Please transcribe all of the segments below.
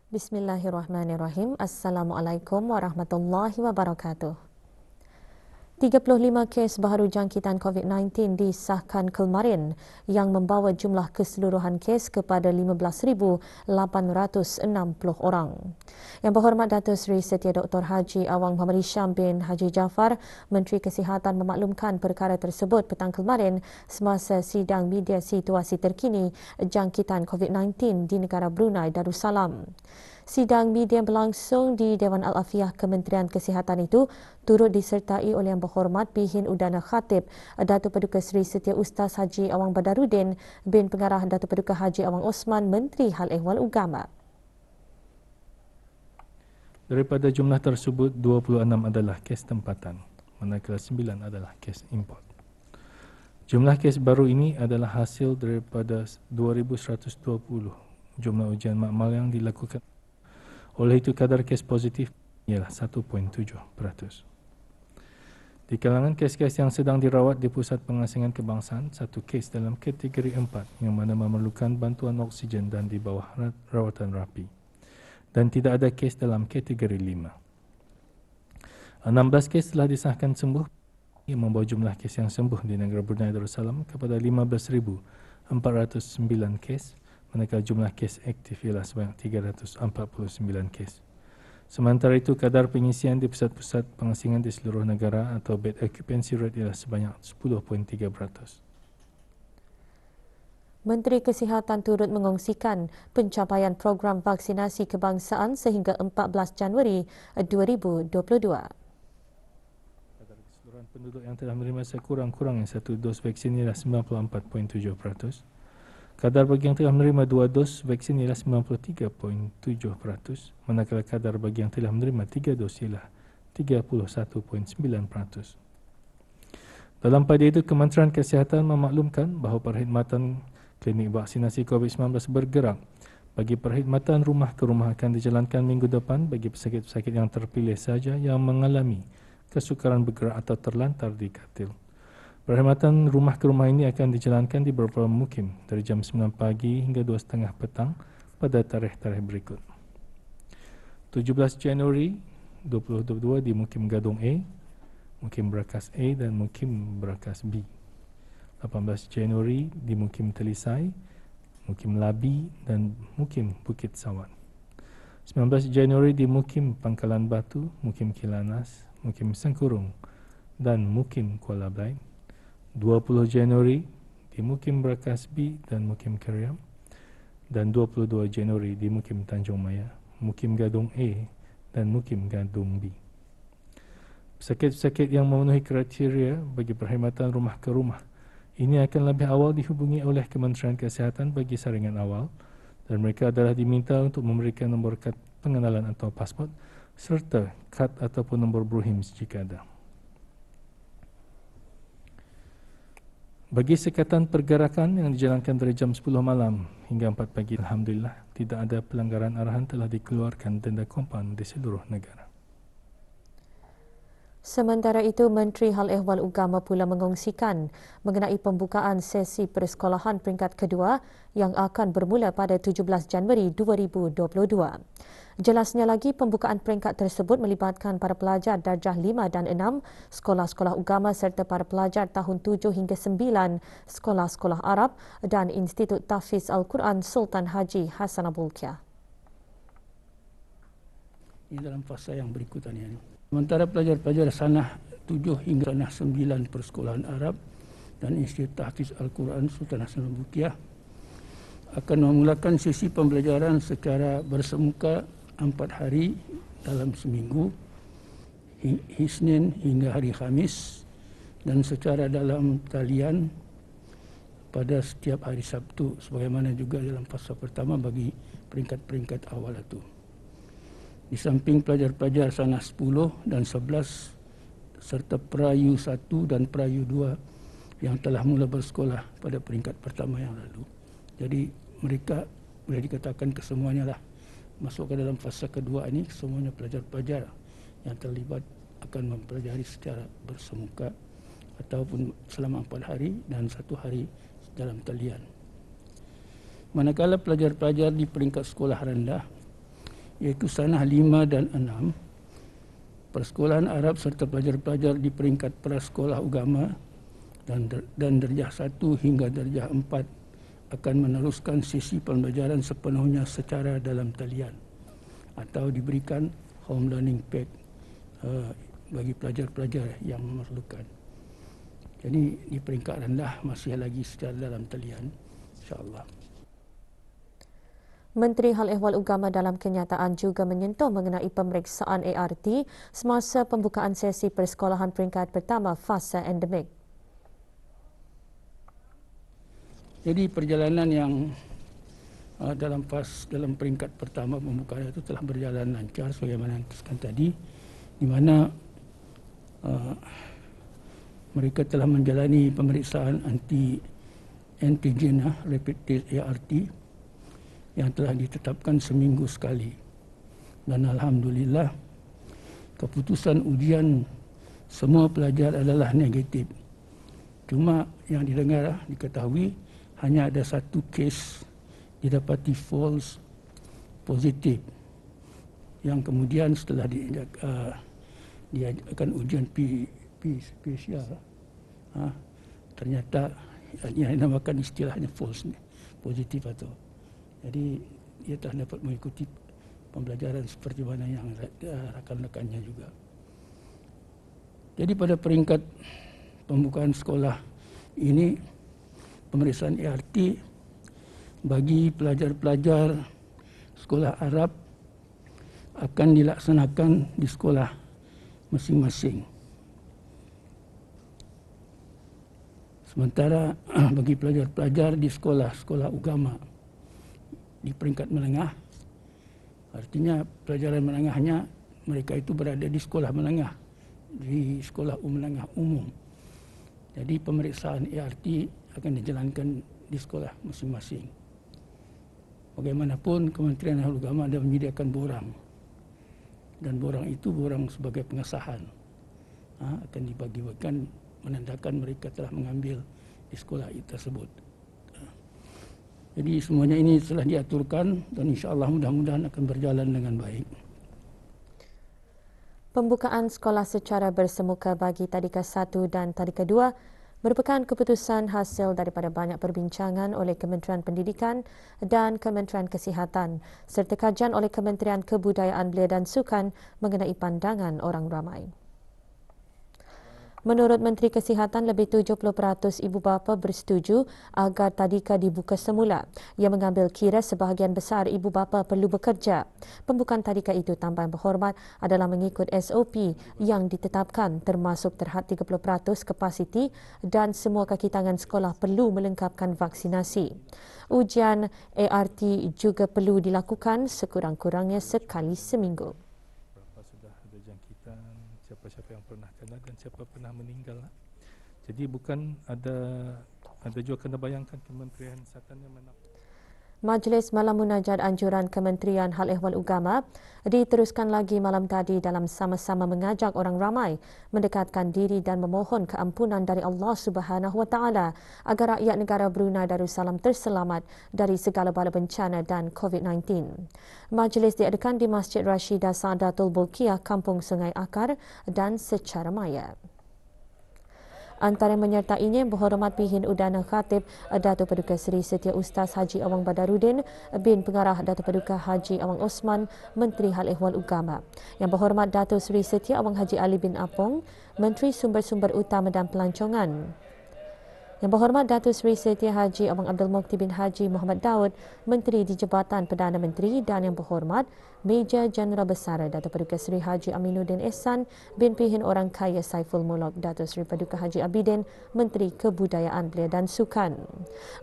Bismillahirrahmanirrahim. Assalamualaikum warahmatullahi wabarakatuh. 35 kes baharu jangkitan COVID-19 disahkan kemarin yang membawa jumlah keseluruhan kes kepada 15,860 orang. Yang Berhormat Datuk Seri Setia Dr. Haji Awang Muhammad Hisham bin Haji Jaafar, Menteri Kesihatan memaklumkan perkara tersebut petang kemarin semasa sidang media situasi terkini jangkitan COVID-19 di negara Brunei Darussalam. Sidang media berlangsung di Dewan Al-Afiah Kementerian Kesihatan itu turut disertai oleh Yang Berhormat Bihin Udana Khatib Datuk Paduka Seri Setia Ustaz Haji Awang Badarudin bin Pengarah Datuk Paduka Haji Awang Osman, Menteri Hal Ehwal Ugama. Daripada jumlah tersebut, 26 adalah kes tempatan, manakala 9 adalah kes import. Jumlah kes baru ini adalah hasil daripada 2,120 jumlah ujian makmal yang dilakukan. Oleh itu, kadar kes positif ialah 1.7%. Di kalangan kes-kes yang sedang dirawat di Pusat Pengasingan Kebangsaan, satu kes dalam kategori 4 yang mana memerlukan bantuan oksigen dan di bawah rawatan rapi. Dan tidak ada kes dalam kategori 5. 16 kes telah disahkan sembuh yang membawa jumlah kes yang sembuh di negara Brunei Darussalam kepada 15,409 kes, manakala jumlah kes aktif ialah sebanyak 349 kes. Sementara itu, kadar pengisian di pusat-pusat pengasingan di seluruh negara atau bed occupancy rate ialah sebanyak 10.3%. Menteri Kesihatan turut mengongsikan pencapaian program vaksinasi kebangsaan sehingga 14 Januari 2022. Keseluruhan penduduk yang telah menerima sekurang-kurangnya satu dos vaksin ialah 94.7%. Kadar bagi yang telah menerima 2 dos vaksin ialah 93.7%, manakala kadar bagi yang telah menerima 3 dos ialah 31.9%. Dalam pada itu, Kementerian Kesihatan memaklumkan bahawa perkhidmatan klinik vaksinasi COVID-19 bergerak bagi perkhidmatan rumah ke rumah akan dijalankan minggu depan bagi pesakit-pesakit yang terpilih saja yang mengalami kesukaran bergerak atau terlantar di katil. Perkhidmatan rumah ke rumah ini akan dijalankan di beberapa mukim dari jam 9 pagi hingga 2.30 petang pada tarikh-tarikh berikut. 17 Januari 2022 di Mukim Gadong A, Mukim Berakas A dan Mukim Berakas B. 18 Januari di Mukim Telisai, Mukim Labi dan Mukim Bukit Sawan. 19 Januari di Mukim Pangkalan Batu, Mukim Kilanas, Mukim Sengkurung dan Mukim Kuala Blaid. 20 Januari di Mukim Berakas B dan Mukim Keriam, dan 22 Januari di Mukim Tanjung Maya, Mukim Gadong A dan Mukim Gadong B. Pesakit-pesakit yang memenuhi kriteria bagi perkhidmatan rumah ke rumah ini akan lebih awal dihubungi oleh Kementerian Kesihatan bagi saringan awal, dan mereka adalah diminta untuk memberikan nombor kad pengenalan atau pasport serta kad ataupun nombor BRUHIMS jika ada. Bagi sekatan pergerakan yang dijalankan dari jam 10 malam hingga 4 pagi, alhamdulillah tidak ada pelanggaran arahan telah dikeluarkan denda kompaun di seluruh negara. Sementara itu, Menteri Hal Ehwal Ugama pula mengongsikan mengenai pembukaan sesi persekolahan peringkat kedua yang akan bermula pada 17 Januari 2022. Jelasnya lagi, pembukaan peringkat tersebut melibatkan para pelajar darjah 5 dan 6, sekolah-sekolah ugama serta para pelajar tahun 7 hingga 9, sekolah-sekolah Arab dan Institut Tahfiz Al-Quran Sultan Haji Hassan Abulkiah. Ini dalam fasa yang berikutannya ini. Sementara pelajar-pelajar sanah 7 hingga sanah 9 persekolahan Arab dan Institut Tahfiz Al-Quran Sultan Hasan Abulkiah akan memulakan sesi pembelajaran secara bersemuka 4 hari dalam seminggu, Isnin hingga hari Khamis, dan secara dalam talian pada setiap hari Sabtu, sebagaimana juga dalam fasa pertama bagi peringkat-peringkat awal itu. Di samping pelajar-pelajar sanah 10 dan 11 serta Perayu 1 dan Perayu 2 yang telah mula bersekolah pada peringkat pertama yang lalu. Jadi mereka boleh dikatakan kesemuanya lah masuk ke dalam fasa kedua ini, semuanya pelajar-pelajar yang terlibat akan mempelajari secara bersemuka ataupun selama 4 hari dan 1 hari dalam talian. Manakala pelajar-pelajar di peringkat sekolah rendah iaitu sanah 5 dan 6, persekolahan Arab serta pelajar-pelajar di peringkat prasekolah agama dan darjah 1 hingga darjah 4 akan meneruskan sesi pembelajaran sepenuhnya secara dalam talian atau diberikan home learning pack bagi pelajar-pelajar yang memerlukan. Jadi di peringkat rendah masih lagi secara dalam talian, insya-Allah. Menteri Hal Ehwal Agama dalam kenyataan juga menyentuh mengenai pemeriksaan ART semasa pembukaan sesi persekolahan peringkat pertama fasa endemik. Jadi perjalanan yang dalam peringkat pertama pembukaan itu telah berjalan lancar sebagaimana yang disebutkan tadi, di mana mereka telah menjalani pemeriksaan antigen rapid test ART yang telah ditetapkan seminggu sekali. Dan alhamdulillah keputusan ujian semua pelajar adalah negatif. Cuma yang diketahui hanya ada satu kes didapati false positif, yang kemudian setelah diadakan ujian PCR, ternyata yang dinamakan istilahnya false positif atau jadi dia telah dapat mengikuti pembelajaran seperti mana yang rakan-rakannya juga. Jadi pada peringkat pembukaan sekolah ini, pemeriksaan ART bagi pelajar-pelajar sekolah Arab akan dilaksanakan di sekolah masing-masing. Sementara bagi pelajar-pelajar di sekolah-sekolah agama di peringkat menengah, artinya pelajaran menengahnya mereka itu berada di sekolah menengah, di sekolah menengah umum. Jadi pemeriksaan ART akan dijalankan di sekolah masing-masing. Bagaimanapun Kementerian Hal Agama ada menyediakan borang, dan borang itu borang sebagai pengesahan akan dibagi-bagikan menandakan mereka telah mengambil di sekolah tersebut. Jadi semuanya ini telah diaturkan dan insya-Allah mudah-mudahan akan berjalan dengan baik. Pembukaan sekolah secara bersemuka bagi tadika 1 dan tadika 2 merupakan keputusan hasil daripada banyak perbincangan oleh Kementerian Pendidikan dan Kementerian Kesihatan serta kajian oleh Kementerian Kebudayaan Belia dan Sukan mengenai pandangan orang ramai. Menurut Menteri Kesihatan, lebih 70% ibu bapa bersetuju agar tadika dibuka semula. Ia mengambil kira sebahagian besar ibu bapa perlu bekerja. Pembukaan tadika itu, Tambahan Berhormat, adalah mengikut SOP yang ditetapkan termasuk terhad 30% kapasiti dan semua kaki tangan sekolah perlu melengkapkan vaksinasi. Ujian ART juga perlu dilakukan sekurang-kurangnya sekali seminggu. Siapa-siapa yang pernah kena dan siapa pernah meninggal. Jadi bukan ada juga kena bayangkan Kementerian Kesihatan yang mana. Majlis Malam Munajat Anjuran Kementerian Hal Ehwal Agama diteruskan lagi malam tadi dalam sama-sama mengajak orang ramai mendekatkan diri dan memohon keampunan dari Allah Subhanahu Wa Taala agar rakyat negara Brunei Darussalam terselamat dari segala bala bencana dan COVID-19. Majlis diadakan di Masjid Rashidah Saadatul Bolkiah, Kampung Sungai Akar dan secara maya. Antara menyertainya Berhormat Pihin Udana Khatib Datuk Paduka Seri Setia Ustaz Haji Awang Badarudin bin Pengarah Datuk Paduka Haji Awang Osman, Menteri Hal Ehwal Agama. Yang Berhormat Datuk Seri Setia Awang Haji Ali bin Apong, Menteri Sumber-Sumber Utama dan Pelancongan. Yang Berhormat Datuk Seri Setia Haji Awang Abdul Mukti bin Haji Muhammad Daud, Menteri di Jabatan Perdana Menteri, dan Yang Berhormat Meja Jeneral Besar Datuk Paduka Seri Haji Aminuddin Ehsan bin Pihin Orang Kaya Saiful Mulk Datuk Seri Paduka Haji Abidin, Menteri Kebudayaan Belia dan Sukan.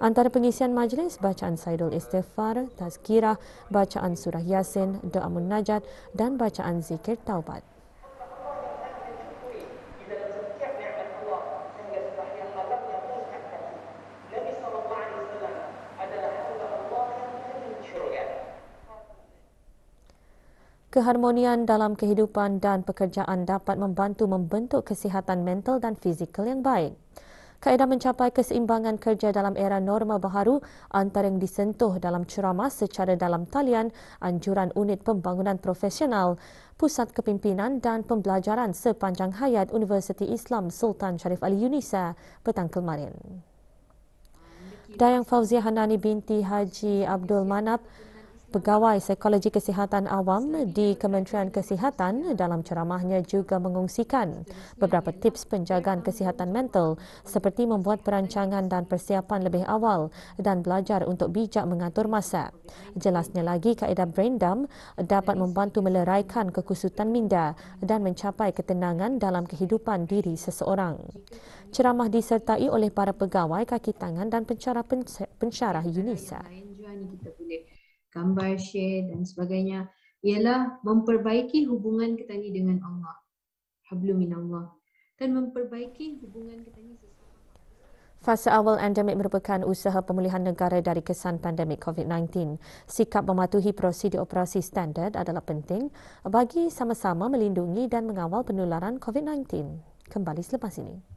Antara pengisian majlis, bacaan Saidul Istighfar, Tazkirah, bacaan Surah Yasin, Doa Munajat dan bacaan Zikir Taubat. Keharmonian dalam kehidupan dan pekerjaan dapat membantu membentuk kesihatan mental dan fizikal yang baik. Kaedah mencapai keseimbangan kerja dalam era norma baharu antara yang disentuh dalam ceramah secara dalam talian anjuran unit pembangunan profesional, Pusat Kepimpinan dan Pembelajaran Sepanjang Hayat Universiti Islam Sultan Sharif Ali Yunisa petang kemarin. Dayang Fauzia Hanani binti Haji Abdul Manap, Pegawai Psikologi Kesihatan Awam di Kementerian Kesihatan dalam ceramahnya juga mengongsikan beberapa tips penjagaan kesihatan mental seperti membuat perancangan dan persiapan lebih awal dan belajar untuk bijak mengatur masa. Jelasnya lagi, kaedah brain dump dapat membantu meleraikan kekusutan minda dan mencapai ketenangan dalam kehidupan diri seseorang. Ceramah disertai oleh para pegawai kaki tangan dan pensyarah Yunisa. Gambar, share dan sebagainya ialah memperbaiki hubungan kita ni dengan Allah. Hablum minallah. Dan memperbaiki hubungan kita ni sesama. Fasa awal endemik merupakan usaha pemulihan negara dari kesan pandemik COVID-19. Sikap mematuhi prosedur operasi standard adalah penting bagi sama-sama melindungi dan mengawal penularan COVID-19. Kembali selepas ini.